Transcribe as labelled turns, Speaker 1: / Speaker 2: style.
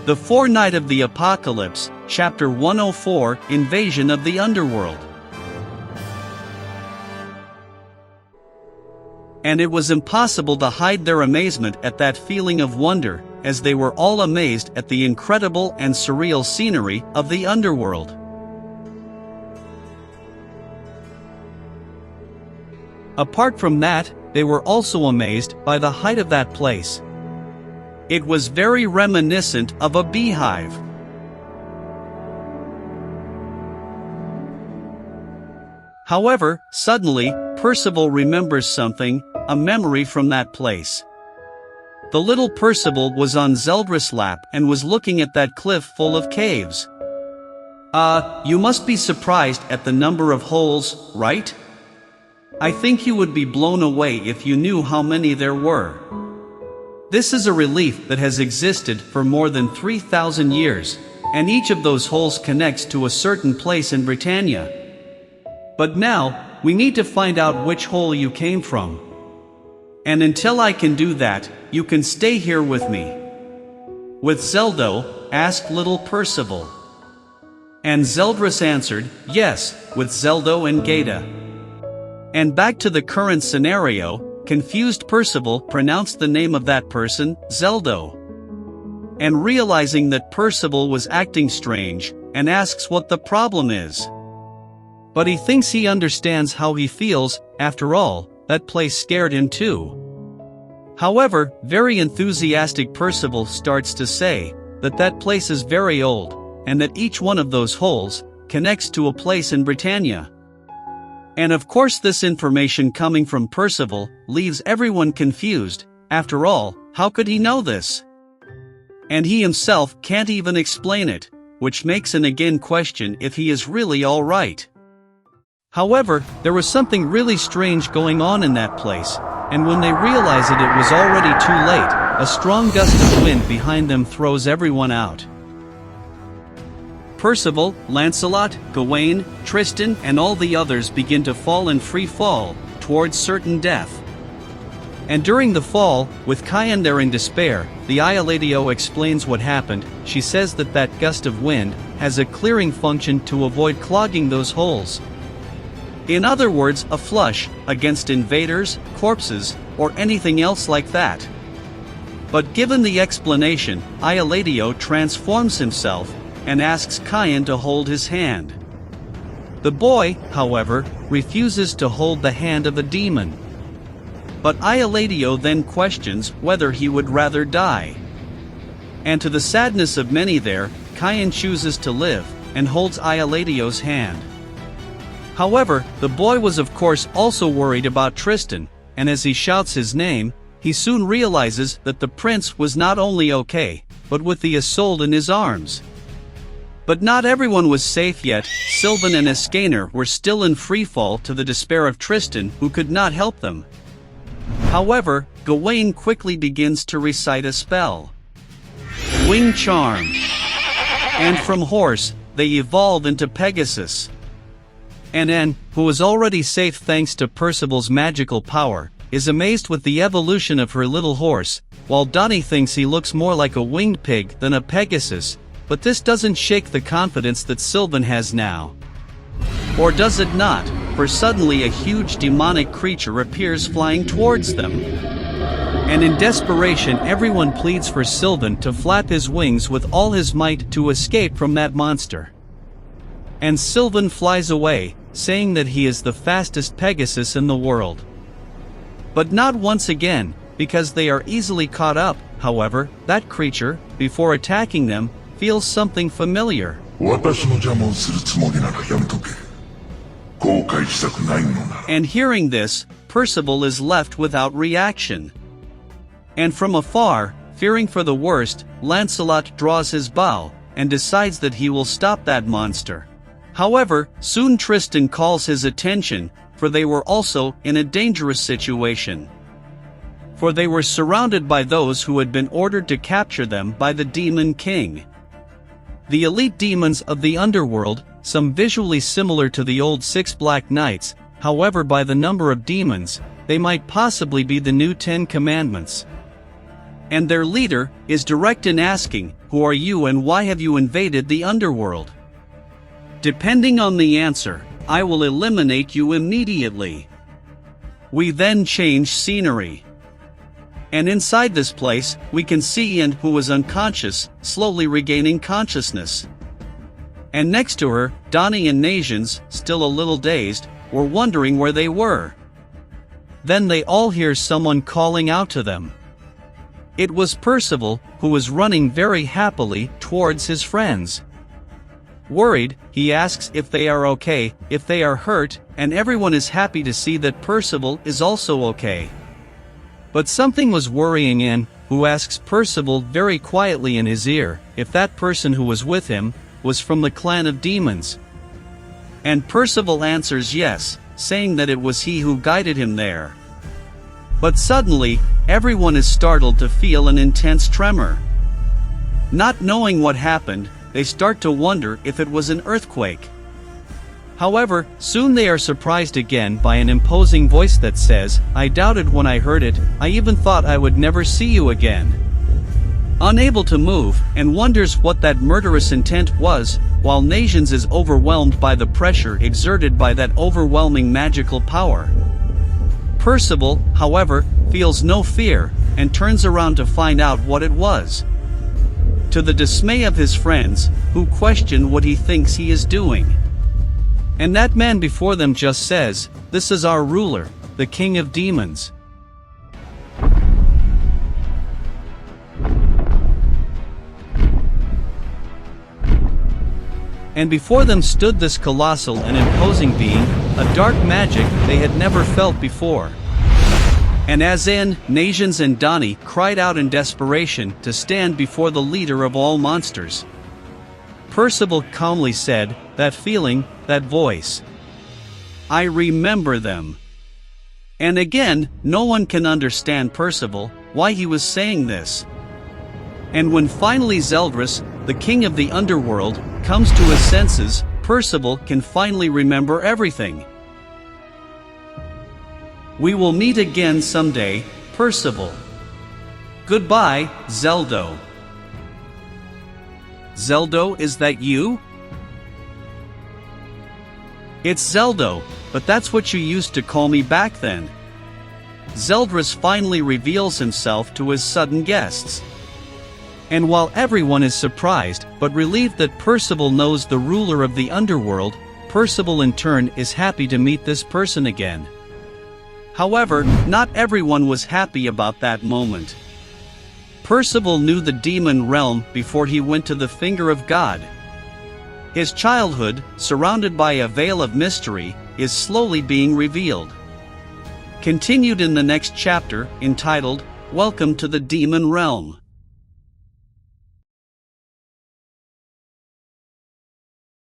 Speaker 1: The Fortnight of the Apocalypse, Chapter 104, Invasion of the Underworld. And it was impossible to hide their amazement at that feeling of wonder, as they were all amazed at the incredible and surreal scenery of the underworld. Apart from that, they were also amazed by the height of that place. It was very reminiscent of a beehive. However, suddenly, Percival remembers something, a memory from that place. The little Percival was on Zeldris' lap and was looking at that cliff full of caves. You must be surprised at the number of holes, right? I think you would be blown away if you knew how many there were. This is a relief that has existed for more than 3,000 years, and each of those holes connects to a certain place in Britannia. But now, we need to find out which hole you came from. And until I can do that, you can stay here with me. With Zeldo? Asked little Percival. And Zeldris answered, yes, with Zeldo and Gaeta. And back to the current scenario, confused Percival pronounced the name of that person, Zeldo. And realizing that Percival was acting strange, and asks what the problem is. But he thinks he understands how he feels. After all, that place scared him too. However, very enthusiastic Percival starts to say that that place is very old, and that each one of those holes connects to a place in Britannia. And of course this information coming from Percival leaves everyone confused. After all, how could he know this? And he himself can't even explain it, which makes an again question if he is really alright. However, there was something really strange going on in that place, and when they realize it was already too late. A strong gust of wind behind them throws everyone out. Percival, Lancelot, Gawain, Tristan and all the others begin to fall in free fall, towards certain death. And during the fall, with Cayenne there in despair, the Iolatio explains what happened. She says that that gust of wind has a clearing function to avoid clogging those holes. In other words, a flush, against invaders, corpses, or anything else like that. But given the explanation, Iolatio transforms himself, and asks Cayenne to hold his hand. The boy, however, refuses to hold the hand of a demon. But Iolatio then questions whether he would rather die. And to the sadness of many there, Cayenne chooses to live, and holds Iolatio's hand. However, the boy was of course also worried about Tristan, and as he shouts his name, he soon realizes that the prince was not only okay, but with the Isolde in his arms. But not everyone was safe yet. Sylvan and Escaner were still in freefall to the despair of Tristan, who could not help them. However, Gawain quickly begins to recite a spell. Wing Charm. And from horse, they evolve into Pegasus. And N, who is already safe thanks to Percival's magical power, is amazed with the evolution of her little horse, while Donnie thinks he looks more like a winged pig than a Pegasus. But this doesn't shake the confidence that Sylvan has now. Or does it not? For suddenly a huge demonic creature appears flying towards them. And in desperation everyone pleads for Sylvan to flap his wings with all his might to escape from that monster. And Sylvan flies away, saying that he is the fastest Pegasus in the world. But not once again, because they are easily caught up. However, that creature, before attacking them, feels something familiar. And hearing this, Percival is left without reaction. And from afar, fearing for the worst, Lancelot draws his bow, and decides that he will stop that monster. However, soon Tristan calls his attention, for they were also in a dangerous situation. For they were surrounded by those who had been ordered to capture them by the Demon King. The elite demons of the underworld, some visually similar to the old 6 Black Knights, however by the number of demons, they might possibly be the new 10 Commandments. And their leader is direct in asking, "Who are you and why have you invaded the underworld?" Depending on the answer, I will eliminate you immediately. We then change scenery. And inside this place, we can see Ian, who was unconscious, slowly regaining consciousness. And next to her, Donnie and Nations, still a little dazed, were wondering where they were. Then they all hear someone calling out to them. It was Percival, who was running very happily towards his friends. Worried, he asks if they are okay, if they are hurt, and everyone is happy to see that Percival is also okay. But something was worrying Ian, who asks Percival very quietly in his ear if that person who was with him was from the clan of demons. And Percival answers yes, saying that it was he who guided him there. But suddenly, everyone is startled to feel an intense tremor. Not knowing what happened, they start to wonder if it was an earthquake. However, soon they are surprised again by an imposing voice that says, "I doubted when I heard it, I even thought I would never see you again." Unable to move, and wonders what that murderous intent was, while Nations is overwhelmed by the pressure exerted by that overwhelming magical power. Percival, however, feels no fear, and turns around to find out what it was. To the dismay of his friends, who question what he thinks he is doing. And that man before them just says, "This is our ruler, the king of demons." And before them stood this colossal and imposing being, a dark magic they had never felt before. And as Ian, Nations and Donnie cried out in desperation to stand before the leader of all monsters, Percival calmly said, "That feeling, that voice. I remember them." And again, no one can understand Percival, why he was saying this. And when finally Zeldris, the king of the underworld, comes to his senses, Percival can finally remember everything. We will meet again someday, Percival. Goodbye, Zeldo. Zeldo, is that you? It's Zeldo, but that's what you used to call me back then. Zeldris finally reveals himself to his sudden guests. And while everyone is surprised but relieved that Percival knows the ruler of the underworld, Percival in turn is happy to meet this person again. However, not everyone was happy about that moment. Percival knew the demon realm before he went to the finger of God. His childhood, surrounded by a veil of mystery, is slowly being revealed. Continued in the next chapter, entitled, Welcome to the Demon Realm.